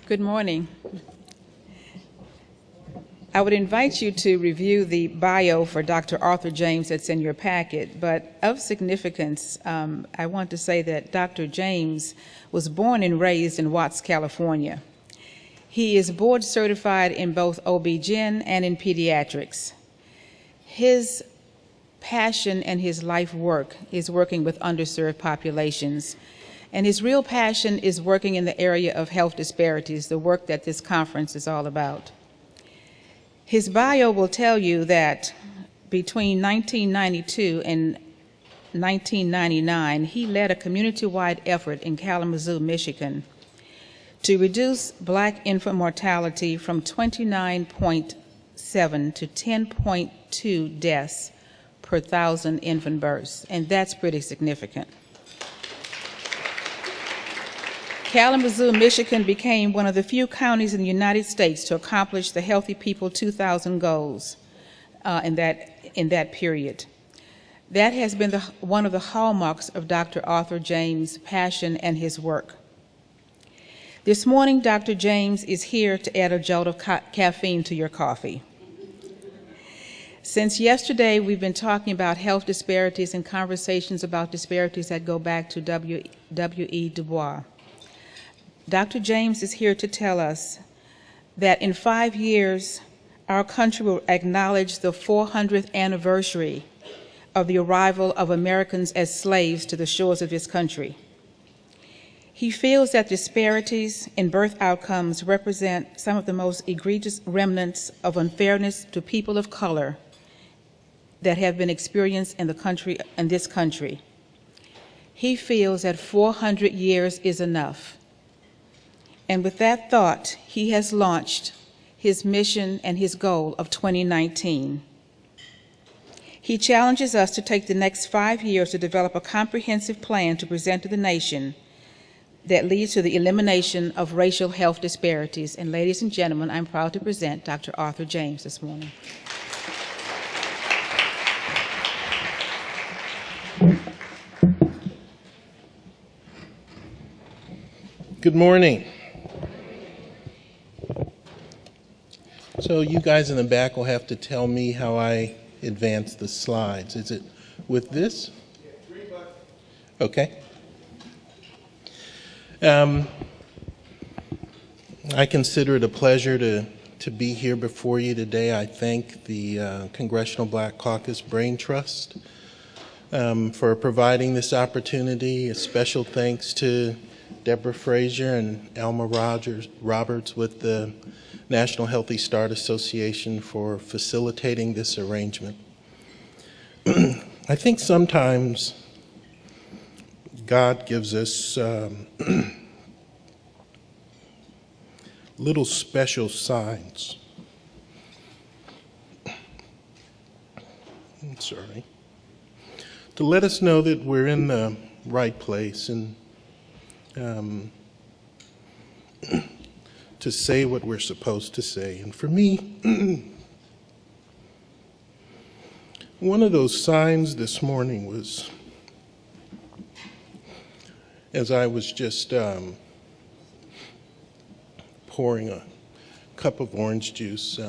Good morning. I would invite you to review the bio for Dr. Arthur James that's in your packet, but of significance, I want to say that Dr. James was born and raised in Watts, California. He is board certified in both OB-GYN and in pediatrics. His passion and his life work is working with underserved populations. And his real passion is working in the area of health disparities, the work that this conference is all about. His bio will tell you that between 1992 and 1999, he led a community-wide effort in Kalamazoo, Michigan, to reduce Black infant mortality from 29.7 to 10.2 deaths per 1,000 infant births, and that's pretty significant. Kalamazoo, Michigan became one of the few counties in the United States to accomplish the Healthy People 2000 goals in that period. That has been one of the hallmarks of Dr. Arthur James' passion and his work. This morning, Dr. James is here to add a jolt of caffeine to your coffee. Since yesterday, we've been talking about health disparities and conversations about disparities that go back to W.E. Du Bois. Dr. James is here to tell us that in 5 years, our country will acknowledge the 400th anniversary of the arrival of Americans as slaves to the shores of this country. He feels that disparities in birth outcomes represent some of the most egregious remnants of unfairness to people of color that have been experienced in this country. He feels that 400 years is enough. And with that thought, he has launched his mission and his goal of 2019. He challenges us to take the next 5 years to develop a comprehensive plan to present to the nation that leads to the elimination of racial health disparities. And ladies and gentlemen, I'm proud to present Dr. Arthur James this morning. Good morning. So you guys in the back will have to tell me how I advance the slides. Is it with this? Okay. I consider it a pleasure to be here before you today. I thank the Congressional Black Caucus Brain Trust for providing this opportunity. A special thanks to Deborah Frazier and Alma Roberts with the National Healthy Start Association for facilitating this arrangement. I think sometimes God gives us little special signs. I'm sorry. To let us know that we're in the right place and to say what we're supposed to say. And for me, one of those signs this morning was as I was just pouring a cup of orange juice,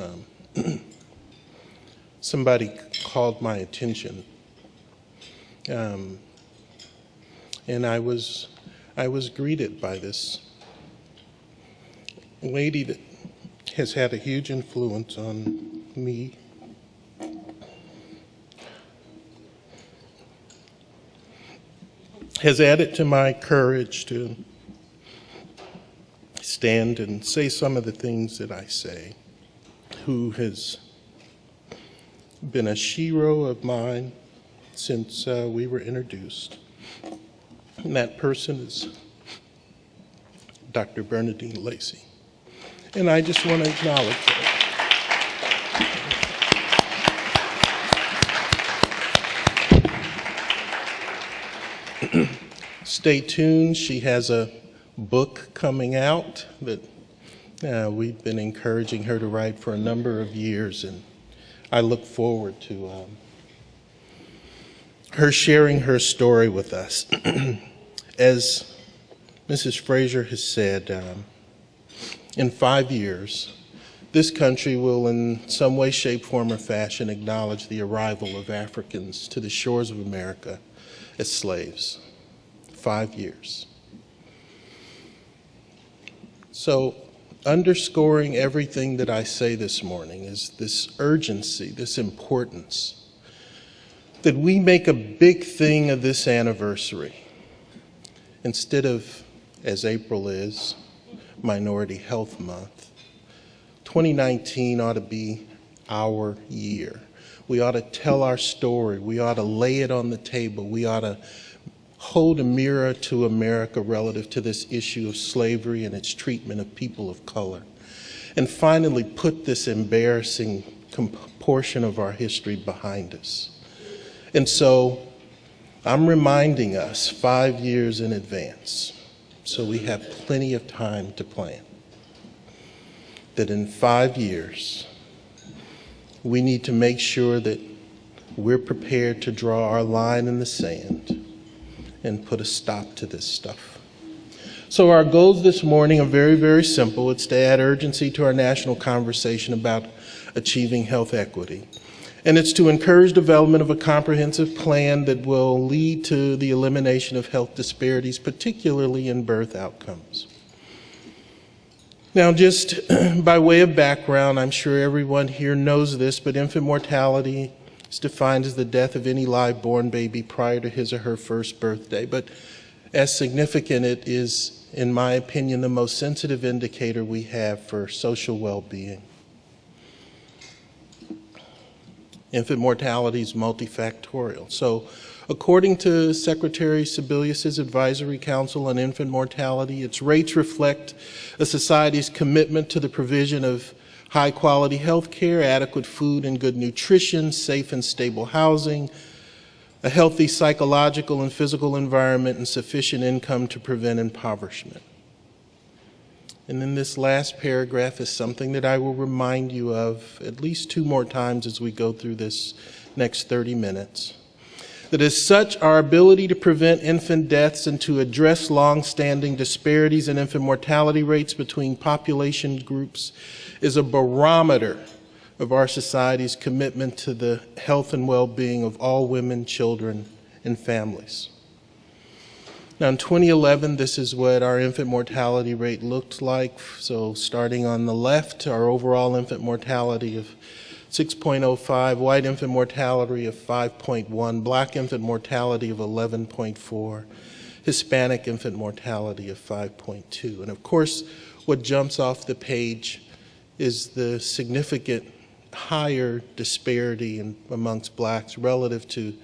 somebody called my attention. And I was greeted by this lady that has had a huge influence on me. Has added to my courage to stand and say some of the things that I say, who has been a shero of mine since we were introduced. And that person is Dr. Bernadine Lacey. And I just want to acknowledge that. Stay tuned. She has a book coming out that we've been encouraging her to write for a number of years, and I look forward to her sharing her story with us. As Mrs. Frazier has said, in 5 years, this country will in some way, shape, form, or fashion acknowledge the arrival of Africans to the shores of America as slaves. 5 years. So, underscoring everything that I say this morning is this urgency, this importance, that we make a big thing of this anniversary instead of, as April is, Minority Health Month. 2019 ought to be our year. We ought to tell our story. We ought to lay it on the table. We ought to hold a mirror to America relative to this issue of slavery and its treatment of people of color. And finally, put this embarrassing portion of our history behind us. And so I'm reminding us 5 years in advance, so we have plenty of time to plan, that in 5 years, we need to make sure that we're prepared to draw our line in the sand and put a stop to this stuff. So our goals this morning are very, very simple. It's to add urgency to our national conversation about achieving health equity. And it's to encourage development of a comprehensive plan that will lead to the elimination of health disparities, particularly in birth outcomes. Now, just by way of background, I'm sure everyone here knows this, but infant mortality is defined as the death of any live-born baby prior to his or her first birthday. But as significant, it is, in my opinion, the most sensitive indicator we have for social well-being. Infant mortality is multifactorial. So, according to Secretary Sebelius's Advisory Council on Infant Mortality, its rates reflect a society's commitment to the provision of high-quality health care, adequate food and good nutrition, safe and stable housing, a healthy psychological and physical environment, and sufficient income to prevent impoverishment. And then this last paragraph is something that I will remind you of at least 2 more times as we go through this next 30 minutes. That as such, our ability to prevent infant deaths and to address long-standing disparities in infant mortality rates between population groups is a barometer of our society's commitment to the health and well-being of all women, children, and families. Now, in 2011, this is what our infant mortality rate looked like. So starting on the left, our overall infant mortality of 6.05, white infant mortality of 5.1, black infant mortality of 11.4, Hispanic infant mortality of 5.2. And of course, what jumps off the page is the significant higher disparity amongst blacks relative to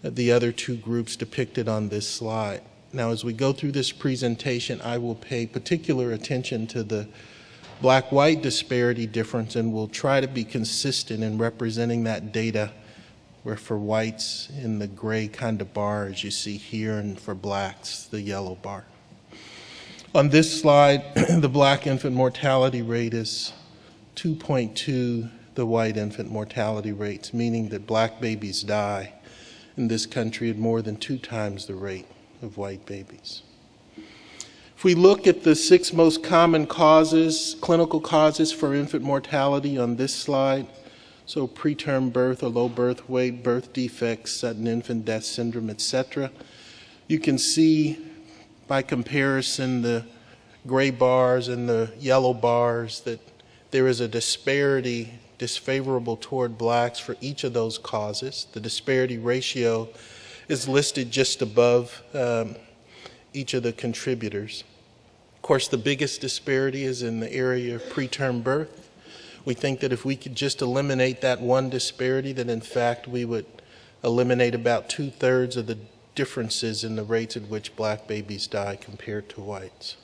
the other 2 groups depicted on this slide. Now, as we go through this presentation, I will pay particular attention to the black-white disparity difference, and we'll try to be consistent in representing that data, where for whites in the gray kind of bar, as you see here, and for blacks, the yellow bar. On this slide, the black infant mortality rate is 2.2 the white infant mortality rates, meaning that black babies die in this country at more than 2 times the rate of white babies. If we look at the 6 most common causes, clinical causes for infant mortality on this slide, so preterm birth or low birth weight, birth defects, sudden infant death syndrome, etc., you can see by comparison the gray bars and the yellow bars that there is a disparity disfavorable toward blacks for each of those causes. The disparity ratio is listed just above each of the contributors. Of course, the biggest disparity is in the area of preterm birth. We think that if we could just eliminate that one disparity, that in fact we would eliminate about 2/3 of the differences in the rates at which black babies die compared to whites.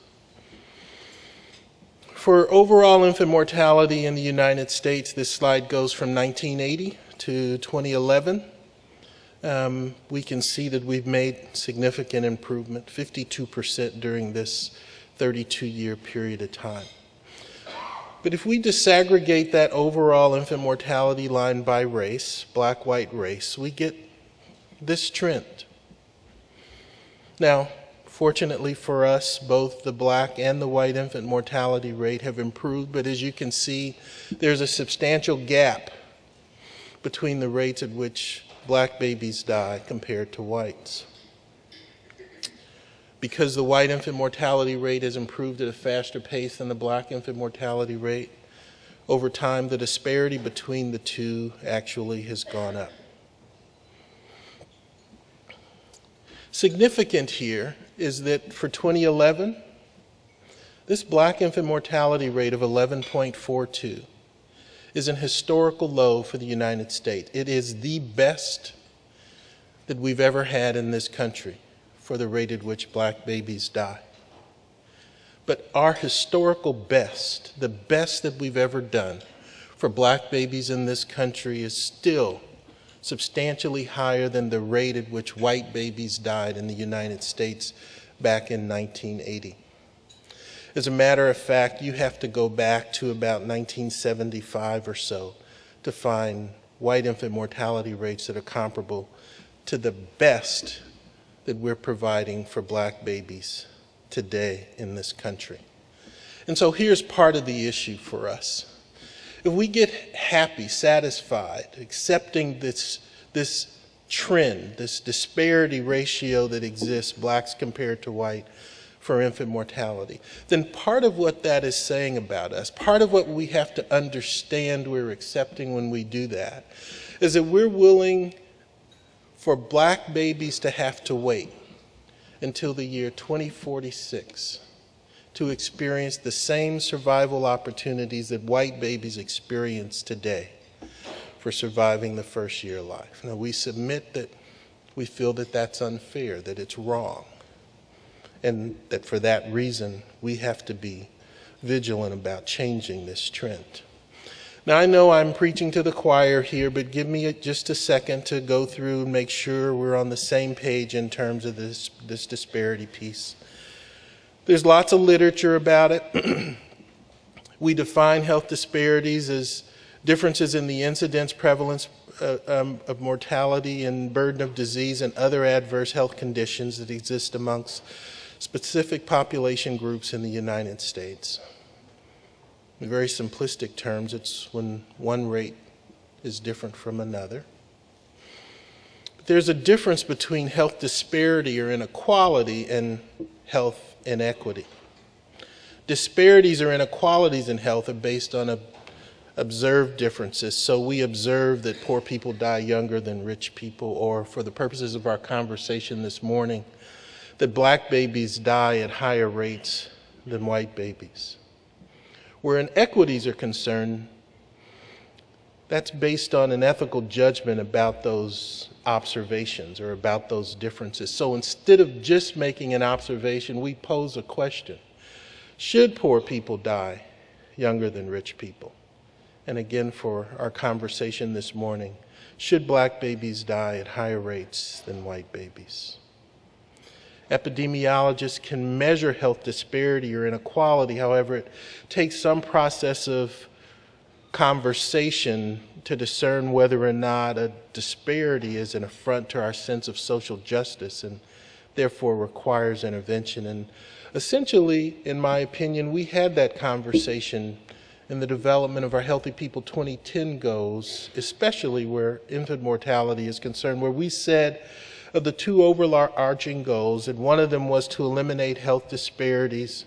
For overall infant mortality in the United States, this slide goes from 1980 to 2011. We can see that we've made significant improvement, 52% during this 32-year period of time. But if we disaggregate that overall infant mortality line by race, black-white race, we get this trend. Now, Fortunately for us, both the black and the white infant mortality rate have improved, but as you can see, there's a substantial gap between the rates at which black babies die compared to whites. Because the white infant mortality rate has improved at a faster pace than the black infant mortality rate, over time the disparity between the two actually has gone up. Significant here is that for 2011, this black infant mortality rate of 11.42 is an historical low for the United States. It is the best that we've ever had in this country for the rate at which black babies die. But our historical best, the best that we've ever done for black babies in this country, is still substantially higher than the rate at which white babies died in the United States back in 1980. As a matter of fact, you have to go back to about 1975 or so to find white infant mortality rates that are comparable to the best that we're providing for black babies today in this country. And so here's part of the issue for us. If we get happy, satisfied, accepting this trend, this disparity ratio that exists, blacks compared to white, for infant mortality, then part of what that is saying about us, part of what we have to understand we're accepting when we do that, is that we're willing for black babies to have to wait until the year 2046 to experience the same survival opportunities that white babies experience today for surviving the first year of life. Now, we submit that we feel that that's unfair, that it's wrong, and that for that reason, we have to be vigilant about changing this trend. Now, I know I'm preaching to the choir here, but give me just a second to go through and make sure we're on the same page in terms of this disparity piece. There's lots of literature about it. We define health disparities as differences in the incidence, prevalence of mortality and burden of disease and other adverse health conditions that exist amongst specific population groups in the United States. In very simplistic terms, it's when one rate is different from another. But there's a difference between health disparity or inequality and health inequity. Disparities or inequalities in health are based on observed differences. So we observe that poor people die younger than rich people, or for the purposes of our conversation this morning, that black babies die at higher rates than white babies. Where inequities are concerned, that's based on an ethical judgment about those observations or about those differences. So instead of just making an observation, we pose a question. Should poor people die younger than rich people? And again, for our conversation this morning, should black babies die at higher rates than white babies? Epidemiologists can measure health disparity or inequality. However, it takes some process of conversation to discern whether or not a disparity is an affront to our sense of social justice and therefore requires intervention. And essentially, in my opinion, we had that conversation in the development of our Healthy People 2010 goals, especially where infant mortality is concerned, where we said of the two overarching goals, and one of them was to eliminate health disparities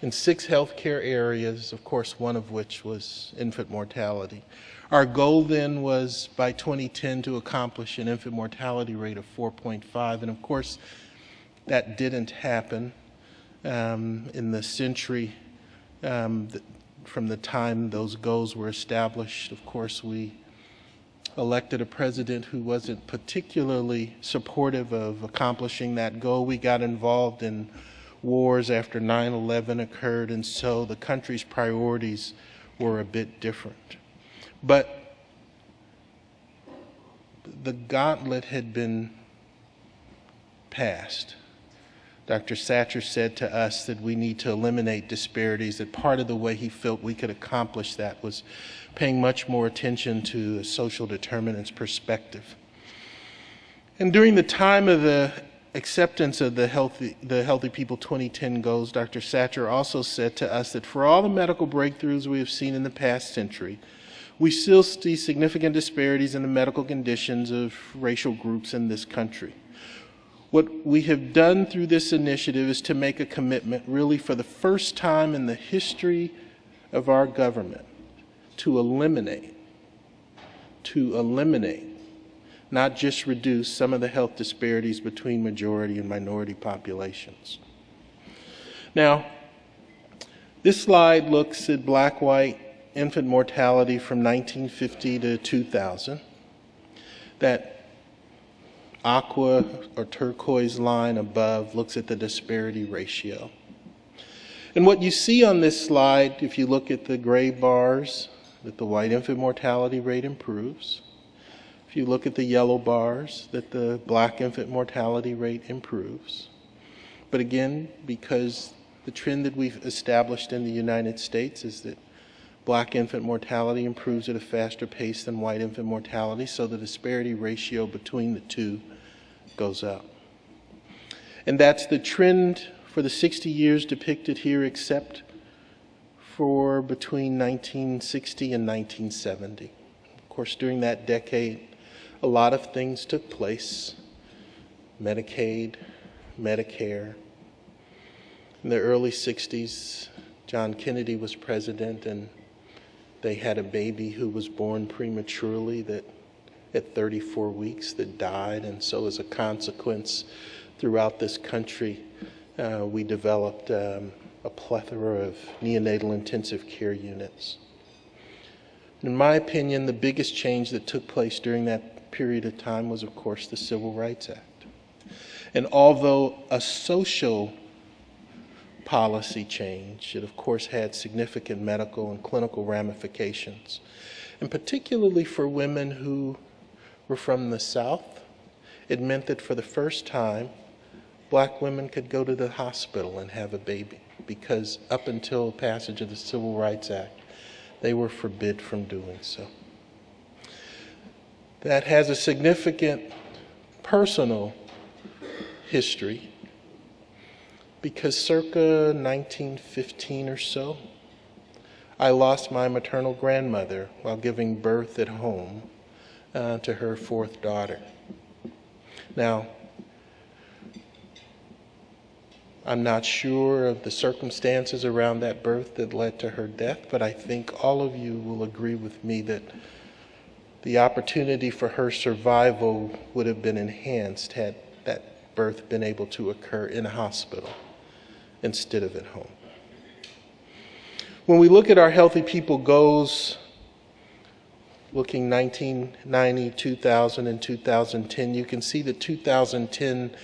in 6 healthcare areas, of course, one of which was infant mortality. Our goal then was by 2010 to accomplish an infant mortality rate of 4.5, and of course, that didn't happen in the century from the time those goals were established. Of course, we elected a president who wasn't particularly supportive of accomplishing that goal. We got involved in wars after 9/11 occurred, and so the country's priorities were a bit different. But the gauntlet had been passed. Dr. Satcher said to us that we need to eliminate disparities, that part of the way he felt we could accomplish that was paying much more attention to a social determinants perspective. And during the time of the acceptance of the Healthy People 2010 goals, Dr. Satcher also said to us that for all the medical breakthroughs we have seen in the past century, we still see significant disparities in the medical conditions of racial groups in this country. What we have done through this initiative is to make a commitment, really for the first time in the history of our government, to eliminate, not just reduce some of the health disparities between majority and minority populations. Now, this slide looks at black-white infant mortality from 1950 to 2000. That aqua or turquoise line above looks at the disparity ratio. And what you see on this slide, if you look at the gray bars, that the white infant mortality rate improves. If you look at the yellow bars, that the black infant mortality rate improves. But again, because the trend that we've established in the United States is that black infant mortality improves at a faster pace than white infant mortality, so the disparity ratio between the two goes up. And that's the trend for the 60 years depicted here, except for between 1960 and 1970. Of course, during that decade, a lot of things took place. Medicaid, Medicare. In the early 60s, John Kennedy was president, and they had a baby who was born prematurely that at 34 weeks that died, and so as a consequence, throughout this country, we developed a plethora of neonatal intensive care units. In my opinion, the biggest change that took place during that period of time was, of course, the Civil Rights Act. And although a social policy change, it of course had significant medical and clinical ramifications, and particularly for women who were from the South, it meant that for the first time, black women could go to the hospital and have a baby, because up until passage of the Civil Rights Act, they were forbid from doing so. That has a significant personal history, because circa 1915 or so, I lost my maternal grandmother while giving birth at home to her fourth daughter. Now, I'm not sure of the circumstances around that birth that led to her death, but I think all of you will agree with me that the opportunity for her survival would have been enhanced had that birth been able to occur in a hospital instead of at home. When we look at our Healthy People goals, looking 1990, 2000, and 2010, you can see that 2010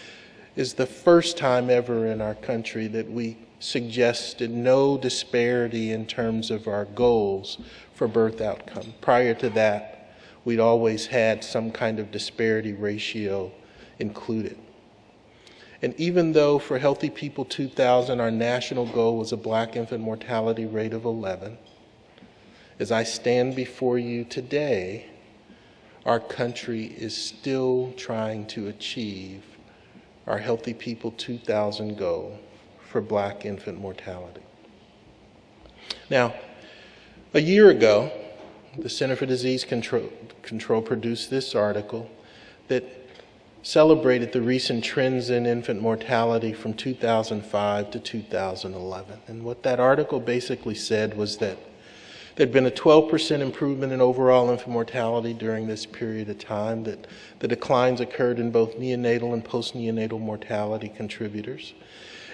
is the first time ever in our country that we suggested no disparity in terms of our goals for birth outcome. Prior to that, we'd always had some kind of disparity ratio included. And even though for Healthy People 2000, our national goal was a black infant mortality rate of 11, as I stand before you today, our country is still trying to achieve our Healthy People 2000 goal for black infant mortality. Now, a year ago, the Center for Disease Control produced this article that celebrated the recent trends in infant mortality from 2005 to 2011. And what that article basically said was that there'd been a 12% improvement in overall infant mortality during this period of time, that the declines occurred in both neonatal and postneonatal mortality contributors,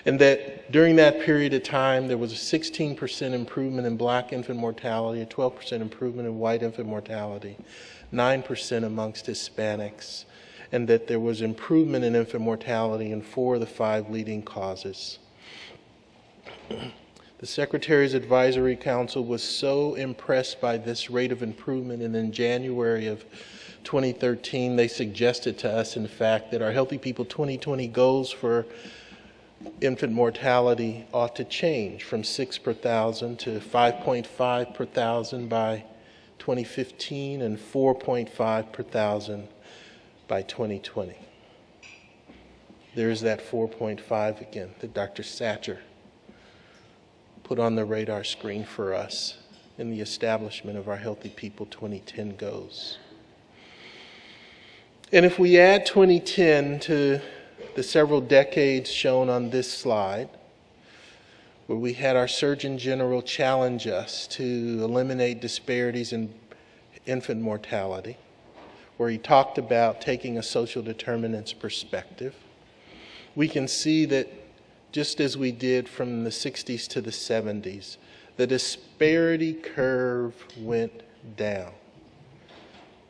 and that during that period of time there was a 16% improvement in black infant mortality, a 12% improvement in white infant mortality, 9% amongst Hispanics, and that there was improvement in infant mortality in 4 of the 5 leading causes. The Secretary's Advisory Council was so impressed by this rate of improvement, and in January of 2013, they suggested to us, in fact, that our Healthy People 2020 goals for infant mortality ought to change from 6 per thousand to 5.5 per thousand by 2015 and 4.5 per thousand by 2020. there's that 4.5 again that Dr. Satcher put on the radar screen for us in the establishment of our Healthy People 2010 goals. And if we add 2010 to the several decades shown on this slide, where we had our Surgeon General challenge us to eliminate disparities in infant mortality, where he talked about taking a social determinants perspective, we can see that just as we did from the 60s to the 70s, the disparity curve went down,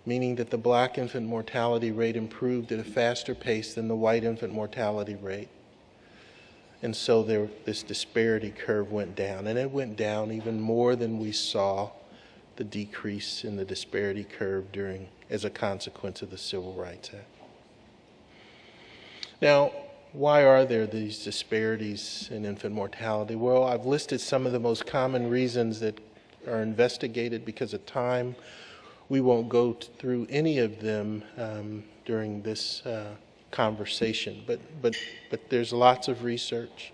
meaning that the black infant mortality rate improved at a faster pace than the white infant mortality rate. And so this disparity curve went down, and it went down even more than we saw the decrease in the disparity curve as a consequence of the Civil Rights Act. Now, why are there these disparities in infant mortality? Well, I've listed some of the most common reasons that are investigated because of time. We won't go through any of them during this conversation, but there's lots of research.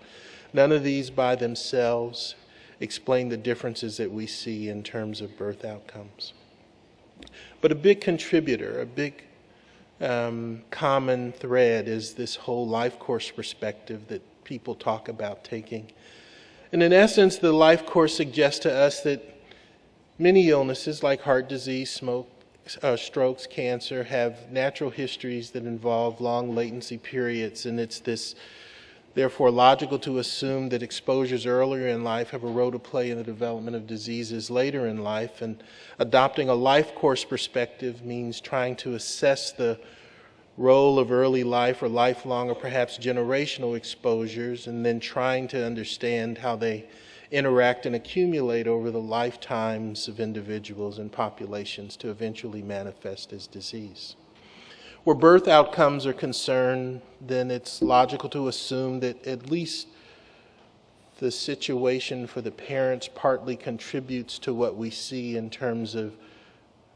None of these by themselves explain the differences that we see in terms of birth outcomes. But a big contributor, a big common thread is this whole life course perspective that people talk about taking. And in essence, the life course suggests to us that many illnesses like heart disease, strokes, cancer have natural histories that involve long latency periods, and it's therefore logical to assume that exposures earlier in life have a role to play in the development of diseases later in life. And adopting a life course perspective means trying to assess the role of early life or lifelong or perhaps generational exposures, and then trying to understand how they interact and accumulate over the lifetimes of individuals and populations to eventually manifest as disease. Where birth outcomes are concerned, then it's logical to assume that at least the situation for the parents partly contributes to what we see in terms of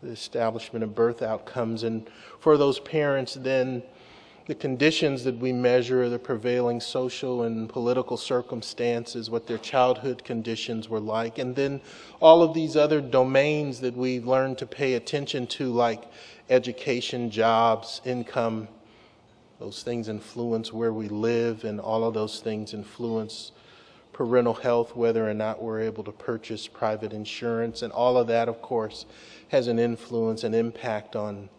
the establishment of birth outcomes. And for those parents, then the conditions that we measure are the prevailing social and political circumstances, what their childhood conditions were like, and then all of these other domains that we've learned to pay attention to, like education, jobs, income. Those things influence where we live, and all of those things influence parental health, whether or not we're able to purchase private insurance, and all of that, of course, has an influence and impact on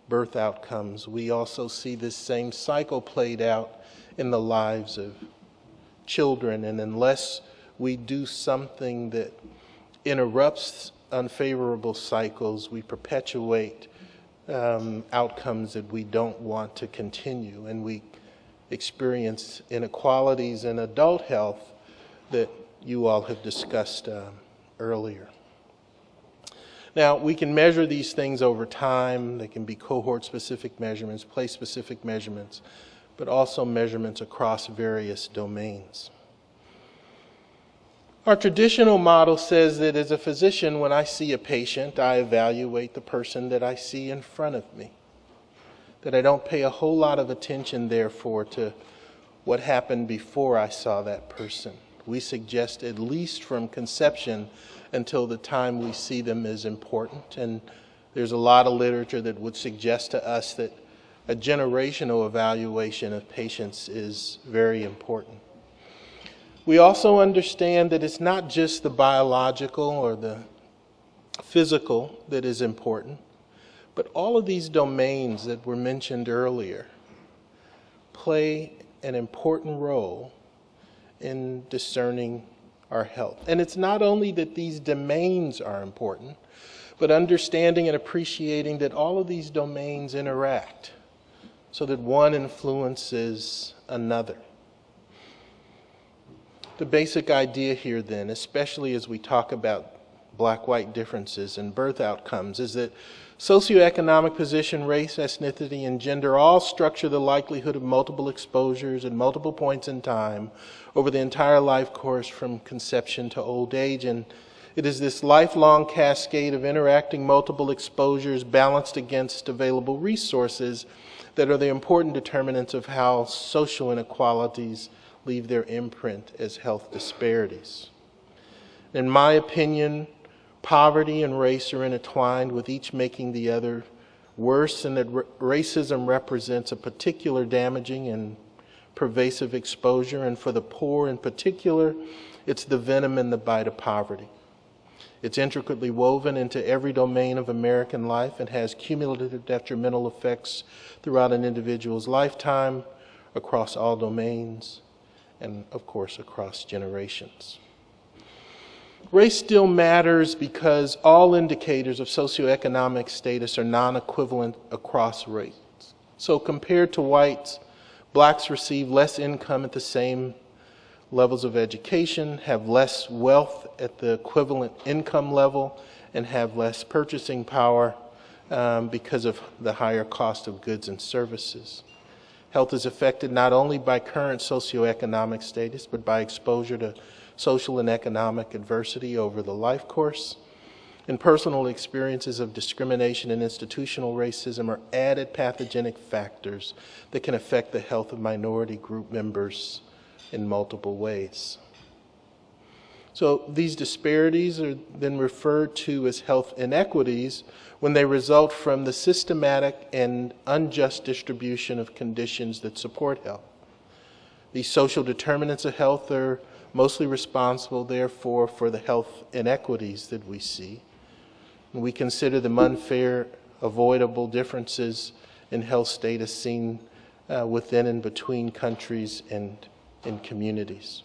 birth outcomes. We also see this same cycle played out in the lives of children, and unless we do something that interrupts unfavorable cycles, we perpetuate outcomes that we don't want to continue, and we experience inequalities in adult health that you all have discussed earlier. Now, we can measure these things over time. They can be cohort-specific measurements, place-specific measurements, but also measurements across various domains. Our traditional model says that as a physician, when I see a patient, I evaluate the person that I see in front of me, that I don't pay a whole lot of attention, therefore, to what happened before I saw that person. We suggest at least from conception until the time we see them is important. And there's a lot of literature that would suggest to us that a generational evaluation of patients is very important. We also understand that it's not just the biological or the physical that is important, but all of these domains that were mentioned earlier play an important role in discerning our health. And it's not only that these domains are important, but understanding and appreciating that all of these domains interact so that one influences another. The basic idea here then, especially as we talk about black-white differences in birth outcomes, is that socioeconomic position, race, ethnicity, and gender all structure the likelihood of multiple exposures at multiple points in time over the entire life course from conception to old age. And it is this lifelong cascade of interacting multiple exposures balanced against available resources that are the important determinants of how social inequalities leave their imprint as health disparities. In my opinion, poverty and race are intertwined, with each making the other worse, and that racism represents a particular damaging and pervasive exposure, and for the poor in particular, it's the venom in the bite of poverty. It's intricately woven into every domain of American life and has cumulative detrimental effects throughout an individual's lifetime, across all domains, and of course across generations. Race still matters because all indicators of socioeconomic status are non-equivalent across race. So compared to whites, blacks receive less income at the same levels of education, have less wealth at the equivalent income level, and have less purchasing power because of the higher cost of goods and services. Health is affected not only by current socioeconomic status, but by exposure to social and economic adversity over the life course. And personal experiences of discrimination and institutional racism are added pathogenic factors that can affect the health of minority group members in multiple ways. So these disparities are then referred to as health inequities when they result from the systematic and unjust distribution of conditions that support health. These social determinants of health are mostly responsible, therefore, for the health inequities that we see. And we consider them unfair, avoidable differences in health status seen within and between countries and in communities.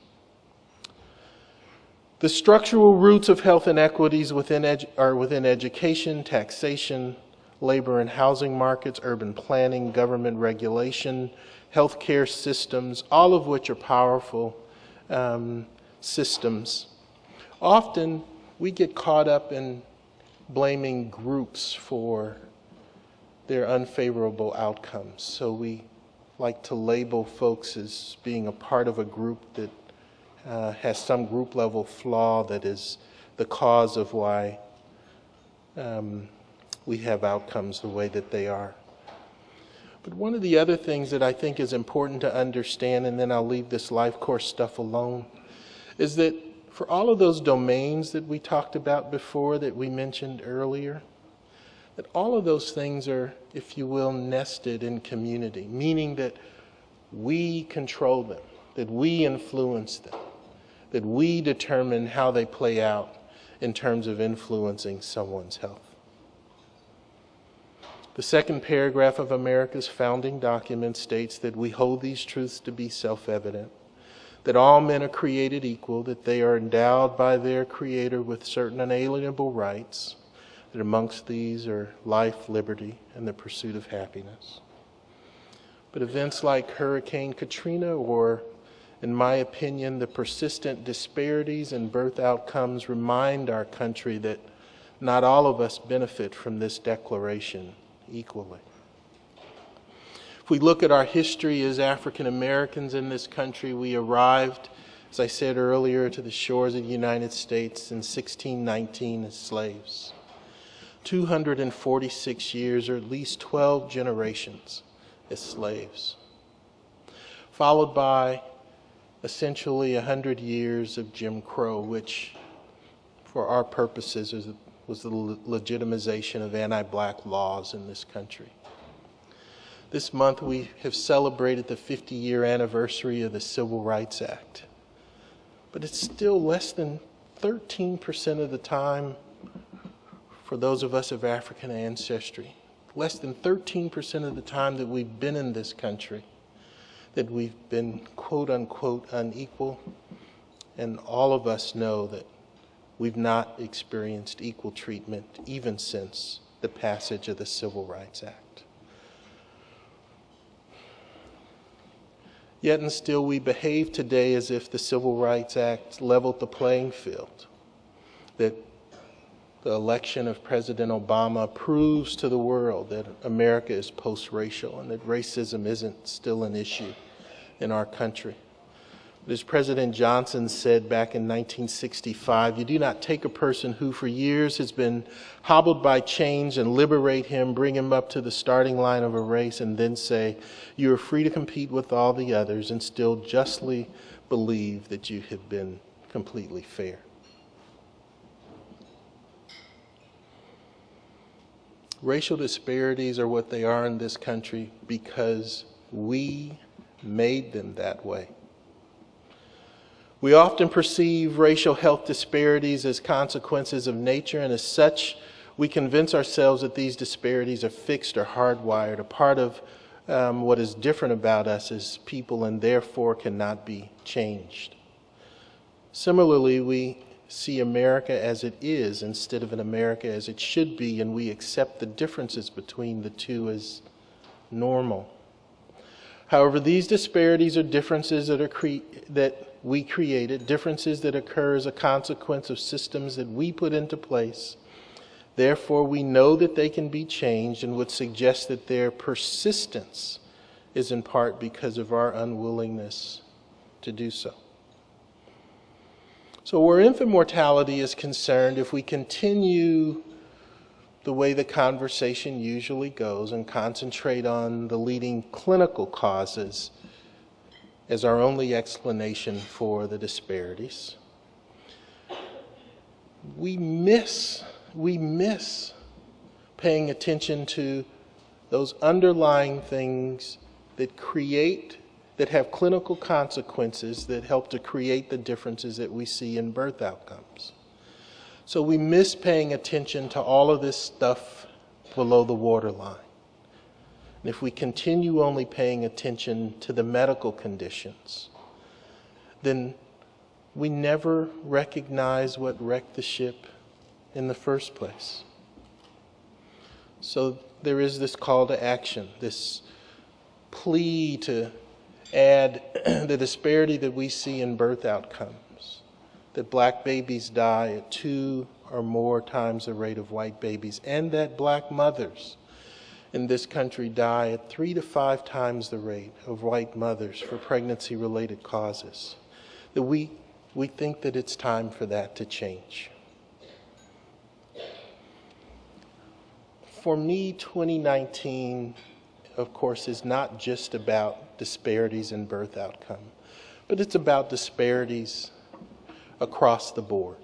The structural roots of health inequities are within education, taxation, labor and housing markets, urban planning, government regulation, healthcare systems, all of which are powerful systems. Often we get caught up in blaming groups for their unfavorable outcomes. So we like to label folks as being a part of a group that has some group level flaw that is the cause of why we have outcomes the way that they are. But one of the other things that I think is important to understand, and then I'll leave this life course stuff alone, is that for all of those domains that we talked about before, that we mentioned earlier, that all of those things are, if you will, nested in community, meaning that we control them, that we influence them, that we determine how they play out in terms of influencing someone's health. The second paragraph of America's founding document states that we hold these truths to be self-evident, that all men are created equal, that they are endowed by their Creator with certain unalienable rights, that amongst these are life, liberty, and the pursuit of happiness. But events like Hurricane Katrina, or, in my opinion, the persistent disparities in birth outcomes, remind our country that not all of us benefit from this declaration equally. If we look at our history as African Americans in this country, we arrived, as I said earlier, to the shores of the United States in 1619 as slaves. 246 years, or at least 12 generations, as slaves. Followed by essentially 100 years of Jim Crow, which, for our purposes, was the legitimization of anti-black laws in this country. This month we have celebrated the 50-year anniversary of the Civil Rights Act. But it's still less than 13% of the time, for those of us of African ancestry, less than 13% of the time that we've been in this country, that we've been quote-unquote unequal, and all of us know that we've not experienced equal treatment even since the passage of the Civil Rights Act. Yet and still we behave today as if the Civil Rights Act leveled the playing field, that the election of President Obama proves to the world that America is post-racial and that racism isn't still an issue in our country. As President Johnson said back in 1965, you do not take a person who for years has been hobbled by chains and liberate him, bring him up to the starting line of a race, and then say, you are free to compete with all the others and still justly believe that you have been completely fair. Racial disparities are what they are in this country because we made them that way. We often perceive racial health disparities as consequences of nature, and as such, we convince ourselves that these disparities are fixed or hardwired, a part of what is different about us as people and therefore cannot be changed. Similarly, we see America as it is instead of an America as it should be, and we accept the differences between the two as normal. However, these disparities are differences that we created, differences that occur as a consequence of systems that we put into place. Therefore, we know that they can be changed and would suggest that their persistence is in part because of our unwillingness to do so. So where infant mortality is concerned, if we continue the way the conversation usually goes and concentrate on the leading clinical causes as our only explanation for the disparities, we miss paying attention to those underlying things that have clinical consequences that help to create the differences that we see in birth outcomes. So we miss paying attention to all of this stuff below the waterline. And if we continue only paying attention to the medical conditions, then we never recognize what wrecked the ship in the first place. So there is this call to action, this plea to add the disparity that we see in birth outcomes, that black babies die at 2 or more times the rate of white babies, and that black mothers in this country die at 3 to 5 times the rate of white mothers for pregnancy-related causes, that we think that it's time for that to change. For me, 2019, of course, is not just about disparities in birth outcome, but it's about disparities across the board,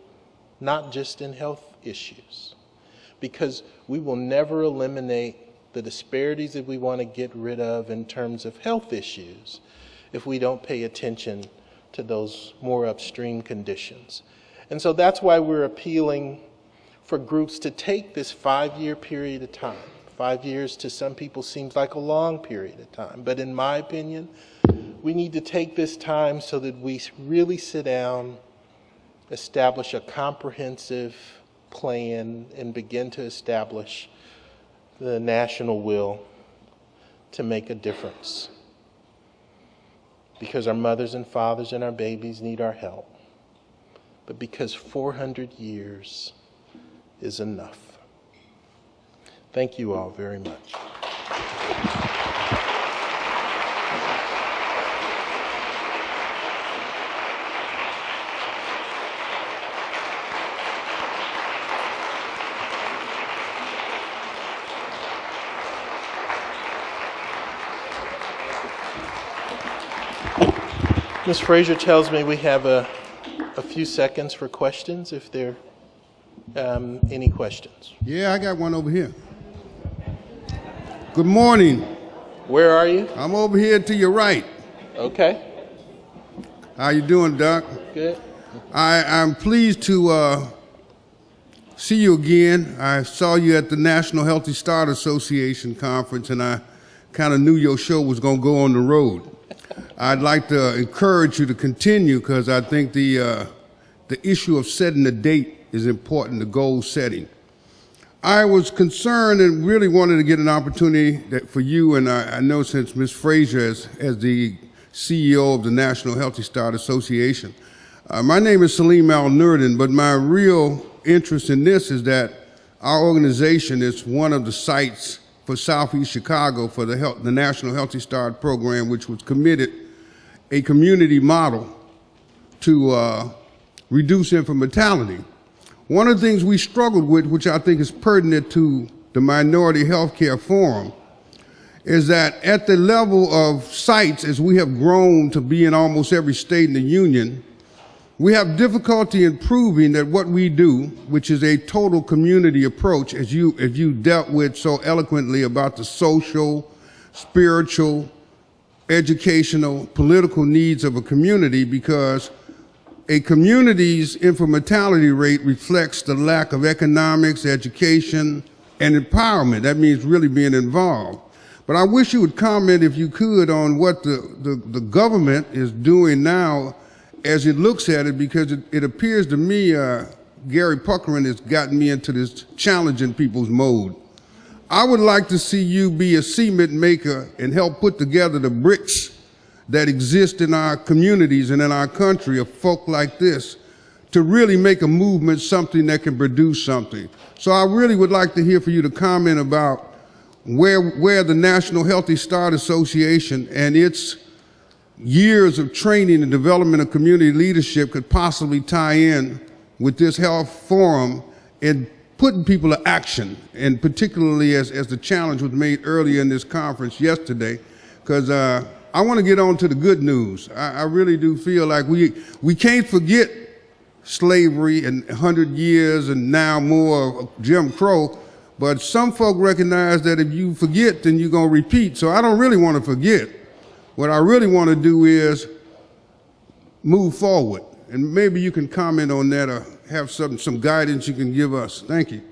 not just in health issues, because we will never eliminate the disparities that we want to get rid of in terms of health issues if we don't pay attention to those more upstream conditions. And so that's why we're appealing for groups to take this 5-year period of time. 5 years to some people seems like a long period of time, but in my opinion, we need to take this time so that we really sit down, establish a comprehensive plan, and begin to establish the national will to make a difference. Because our mothers and fathers and our babies need our help, but because 400 years is enough. Thank you all very much. Ms. Frazier tells me we have a few seconds for questions, if there are any questions. Yeah, I got one over here. Good morning. Where are you? I'm over here to your right. Okay. How you doing, Doc? Good. I'm pleased to see you again. I saw you at the National Healthy Start Association conference, and I kind of knew your show was going to go on the road. I'd like to encourage you to continue, because I think the issue of setting the date is important, the goal setting. I was concerned and really wanted to get an opportunity for you, and I know since Ms. Frazier as the CEO of the National Healthy Start Association. My name is Salim Al-Nurdin, but my real interest in this is that our organization is one of the sites for Southeast Chicago for the National Healthy Start program, which was committed a community model to reduce infant mortality. One of the things we struggled with, which I think is pertinent to the Minority Healthcare Forum, is that at the level of sites, as we have grown to be in almost every state in the union, we have difficulty in proving that what we do, which is a total community approach, as you dealt with so eloquently about the social, spiritual, educational, political needs of a community, because a community's infant mortality rate reflects the lack of economics, education, and empowerment. That means really being involved. But I wish you would comment, if you could, on what the government is doing now as it looks at it, because it appears to me Gary Puckering has gotten me into this challenging people's mode. I would like to see you be a cement maker and help put together the bricks that exist in our communities and in our country of folk like this to really make a movement, something that can produce something. So I really would like to hear for you to comment about where the National Healthy Start Association and its years of training and development of community leadership could possibly tie in with this health forum and putting people to action, and particularly as the challenge was made earlier in this conference yesterday, because I want to get on to the good news. I really do feel like we can't forget slavery and 100 years and now more of Jim Crow, but some folk recognize that if you forget, then you're going to repeat. So I don't really want to forget. What I really want to do is move forward. And maybe you can comment on that or have some guidance you can give us. Thank you.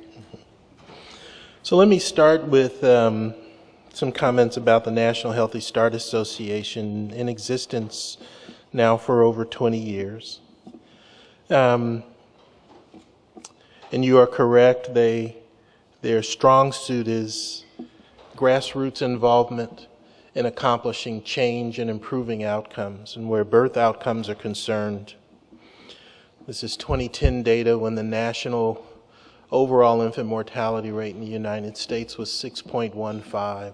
So let me start with some comments about the National Healthy Start Association, in existence now for over 20 years. And you are correct, their strong suit is grassroots involvement in accomplishing change and improving outcomes. And where birth outcomes are concerned, this is 2010 data when the national overall infant mortality rate in the United States was 6.15.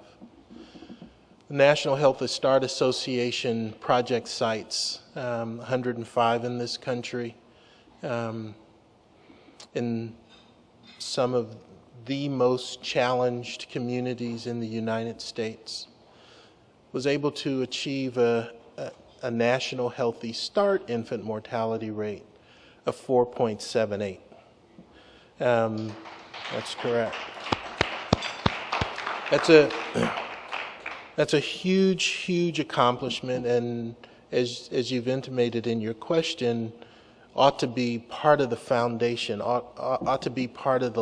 The National Health Start Association project sites, 105 in this country, in some of the most challenged communities in the United States, was able to achieve a national Healthy Start infant mortality rate of 4.78. That's correct. That's a huge accomplishment, and as you've intimated in your question, ought to be part of the foundation, ought to be part of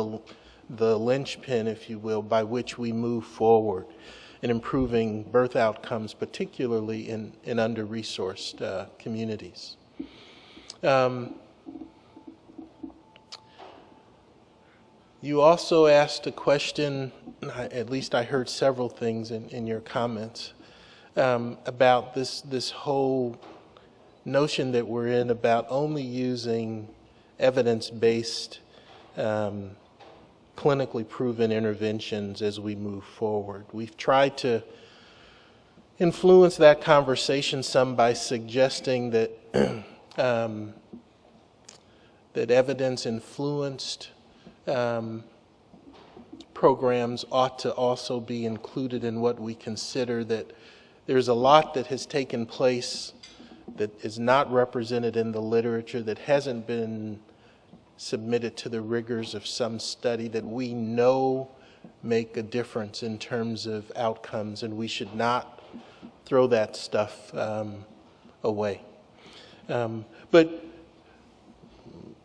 the linchpin, if you will, by which we move forward in improving birth outcomes, particularly in under-resourced communities. You also asked a question, at least I heard several things in your comments, about this whole notion that we're in about only using evidence-based, clinically proven interventions as we move forward. We've tried to influence that conversation some by suggesting that that evidence-influenced programs ought to also be included in what we consider, that there's a lot that has taken place that is not represented in the literature, that hasn't been submitted to the rigors of some study, that we know make a difference in terms of outcomes, and we should not throw that stuff away. But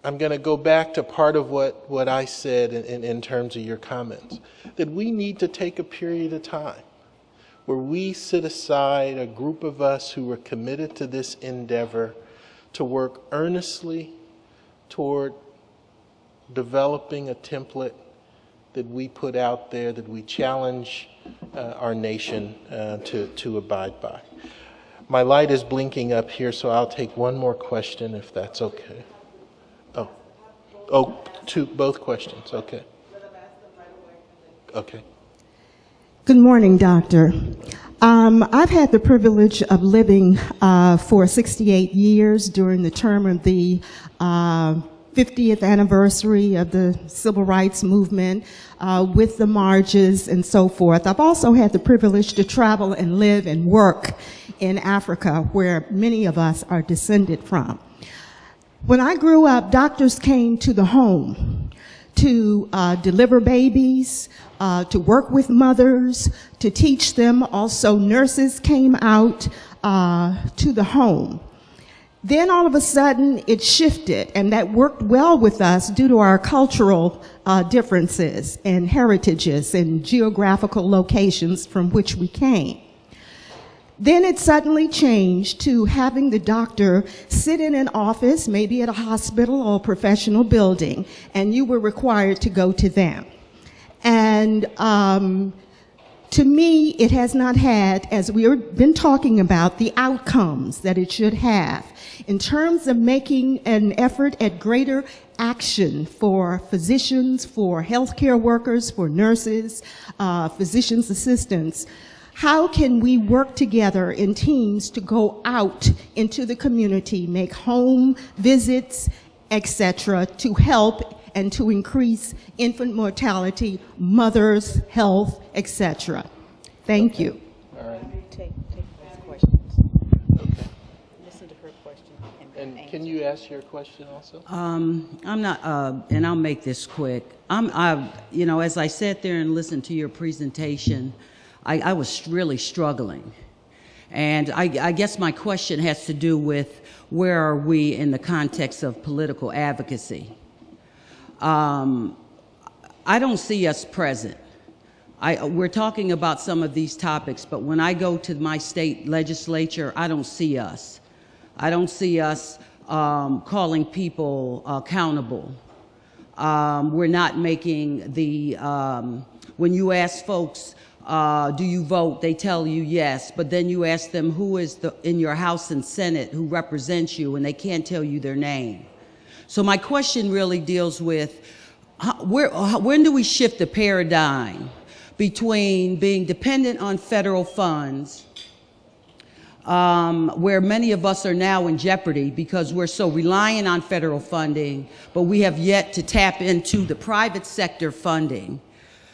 I'm going to go back to part of what I said in terms of your comments, that we need to take a period of time where we sit aside, a group of us who are committed to this endeavor, to work earnestly toward developing a template that we put out there, that we challenge our nation to abide by. My light is blinking up here, so I'll take one more question if that's okay. Both questions, okay. Okay. Good morning, Doctor. I've had the privilege of living for 68 years during the term of the 50th anniversary of the Civil Rights Movement with the marches and so forth. I've also had the privilege to travel and live and work in Africa, where many of us are descended from. When I grew up, doctors came to the home to deliver babies, to work with mothers, to teach them. Also, nurses came out to the home. Then all of a sudden, it shifted, and that worked well with us due to our cultural differences and heritages and geographical locations from which we came. Then it suddenly changed to having the doctor sit in an office, maybe at a hospital or a professional building, and you were required to go to them. And to me, it has not had, as we've been talking about, the outcomes that it should have in terms of making an effort at greater action for physicians, for healthcare workers, for nurses, physicians' assistants. How can we work together in teams to go out into the community, make home visits, etc., to help and to increase infant mortality, mothers' health, etc.? Thank you. All right. Take those questions. Okay. Listen to her question. And can you ask your question also? I'm not, and I'll make this quick. As I sat there and listened to your presentation, I was really struggling. And I guess my question has to do with where are we in the context of political advocacy? I don't see us present. We're talking about some of these topics, but when I go to my state legislature, I don't see us. I don't see us calling people accountable. We're not making the, when you ask folks, do you vote? They tell you yes, but then you ask them who is in your House and Senate who represents you, and they can't tell you their name. So my question really deals with when do we shift the paradigm between being dependent on federal funds, where many of us are now in jeopardy because we're so reliant on federal funding, but we have yet to tap into the private sector funding.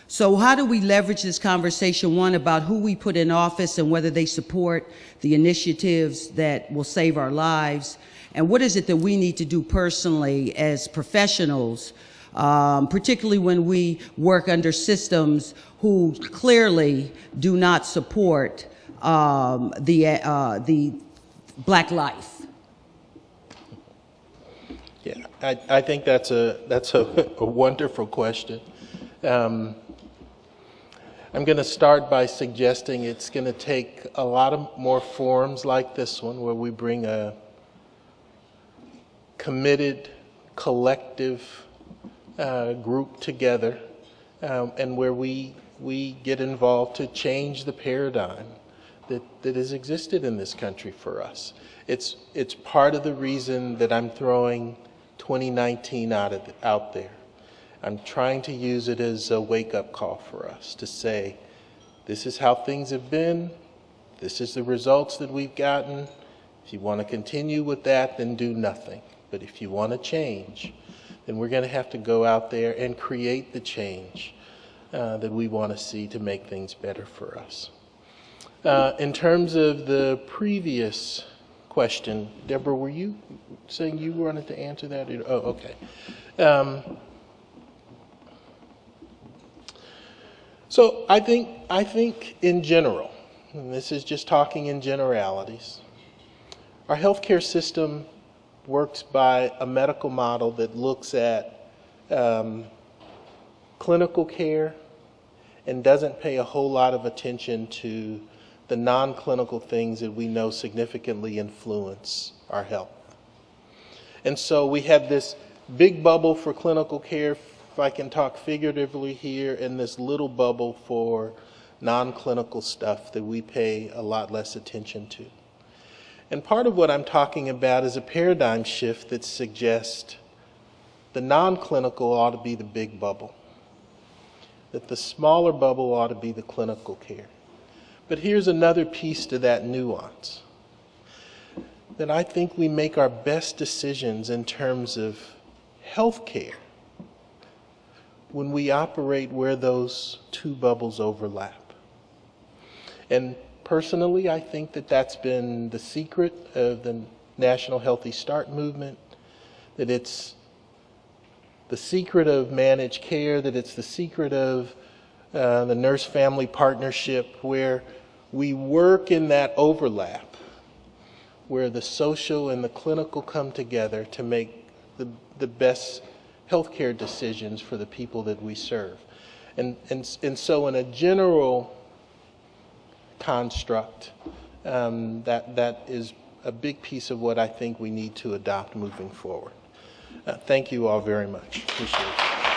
So how do we leverage this conversation, one, about who we put in office and whether they support the initiatives that will save our lives, and what is it that we need to do personally as professionals, particularly when we work under systems who clearly do not support the Black life? Yeah, I think that's a wonderful question. I'm going to start by suggesting it's going to take a lot of more forums like this one, where we bring a committed, collective group together, and where we get involved to change the paradigm that has existed in this country for us. It's part of the reason that I'm throwing 2019 out there. I'm trying to use it as a wake-up call for us to say, this is how things have been, this is the results that we've gotten. If you want to continue with that, then do nothing. But if you want to change, then we're going to have to go out there and create the change that we want to see to make things better for us. In terms of the previous question, Deborah, were you saying you wanted to answer that? Oh, okay. So I think in general, and this is just talking in generalities, our healthcare system works by a medical model that looks at clinical care and doesn't pay a whole lot of attention to the non-clinical things that we know significantly influence our health. And so we have this big bubble for clinical care, if I can talk figuratively here, and this little bubble for non-clinical stuff that we pay a lot less attention to. And part of what I'm talking about is a paradigm shift that suggests the non-clinical ought to be the big bubble. that the smaller bubble ought to be the clinical care. But here's another piece to that nuance, that I think we make our best decisions in terms of health care when we operate where those two bubbles overlap. And personally, I think that that's been the secret of the National Healthy Start movement, that it's the secret of managed care, that it's the secret of the nurse-family partnership, where we work in that overlap, where the social and the clinical come together to make the best healthcare decisions for the people that we serve. And so in a general construct, that is a big piece of what I think we need to adopt moving forward. Thank you all very much. Appreciate it.